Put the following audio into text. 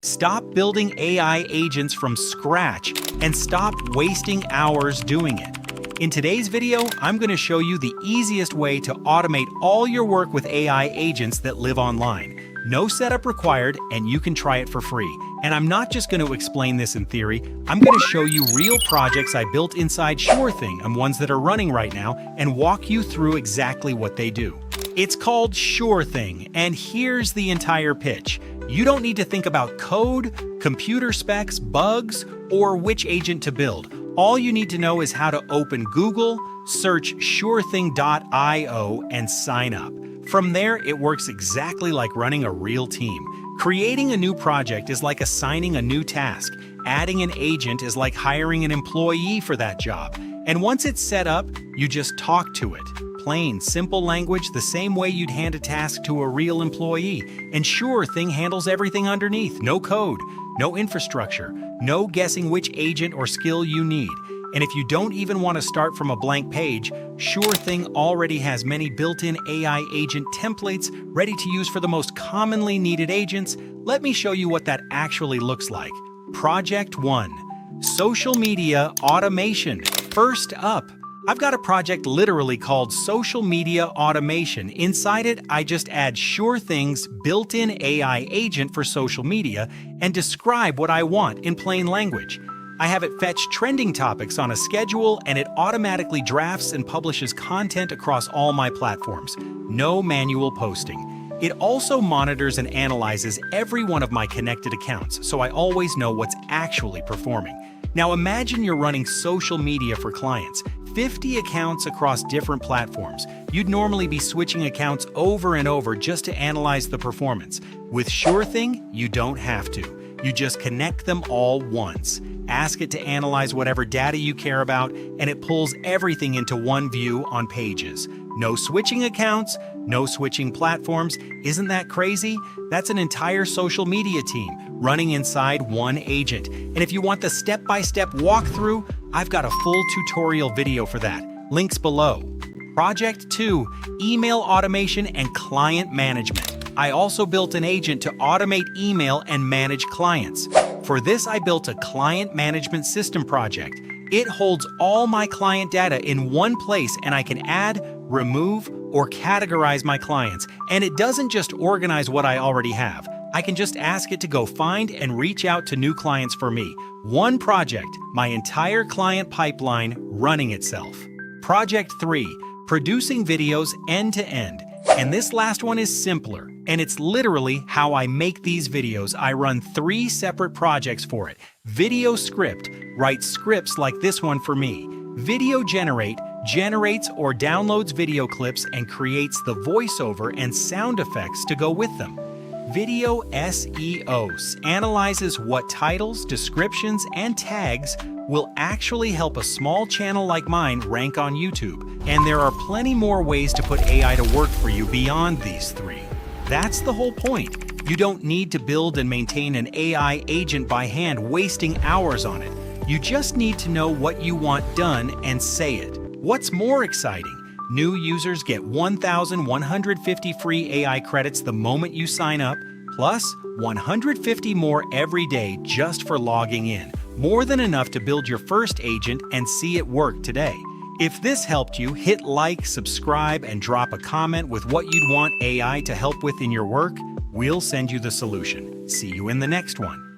Stop building AI agents from scratch and stop wasting hours doing it. In today's video, I'm going to show you the easiest way to automate all your work with AI agents that live online. No setup required, and you can try it for free. And I'm not just going to explain this in theory, I'm going to show you real projects I built inside SureThing and ones that are running right now and walk you through exactly what they do. It's called SureThing, and here's the entire pitch. You don't need to think about code, computer specs, bugs, or which agent to build. All you need to know is how to open Google, search surething.io, and sign up. From there, it works exactly like running a real team. Creating a new project is like assigning a new task. Adding an agent is like hiring an employee for that job. And once it's set up, you just talk to it. Plain, simple language, the same way you'd hand a task to a real employee. And SureThing handles everything underneath. No code, no infrastructure, no guessing which agent or skill you need. And if you don't even want to start from a blank page, SureThing already has many built-in AI agent templates ready to use for the most commonly needed agents. Let me show you what that actually looks like. Project 1. Social Media Automation. First up, I've got a project literally called Social Media Automation. Inside it, I just add SureThing's built-in AI agent for social media and describe what I want in plain language. I have it fetch trending topics on a schedule, and it automatically drafts and publishes content across all my platforms. No manual posting. It also monitors and analyzes every one of my connected accounts, so I always know what's actually performing. Now imagine you're running social media for clients, 50 accounts across different platforms. You'd normally be switching accounts over and over just to analyze the performance. With SureThing, you don't have to. You just connect them all once. Ask it to analyze whatever data you care about, and it pulls everything into one view on pages. No switching accounts, no switching platforms. Isn't that crazy? That's an entire social media team running inside one agent. And if you want the step-by-step walkthrough, I've got a full tutorial video for that. Links below. Project 2. Email Automation and Client Management. I also built an agent to automate email and manage clients. For this, I built a client management system project. It holds all my client data in one place, and I can add, remove, or categorize my clients. And it doesn't just organize what I already have. I can just ask it to go find and reach out to new clients for me. One project, my entire client pipeline running itself. Project 3. Producing videos end-to-end. And this last one is simpler, and it's literally how I make these videos. I run 3 separate projects for it. Video Script writes scripts like this one for me. Video Generate generates or downloads video clips and creates the voiceover and sound effects to go with them. Video SEO analyzes what titles, descriptions, and tags will actually help a small channel like mine rank on YouTube. And there are plenty more ways to put AI to work for you beyond these 3. That's the whole point. You don't need to build and maintain an AI agent by hand, wasting hours on it. You just need to know what you want done and say it. What's more exciting? New users get 1,150 free AI credits the moment you sign up, plus 150 more every day just for logging in. More than enough to build your first agent and see it work today. If this helped you, hit like, subscribe, and drop a comment with what you'd want AI to help with in your work. We'll send you the solution. See you in the next one.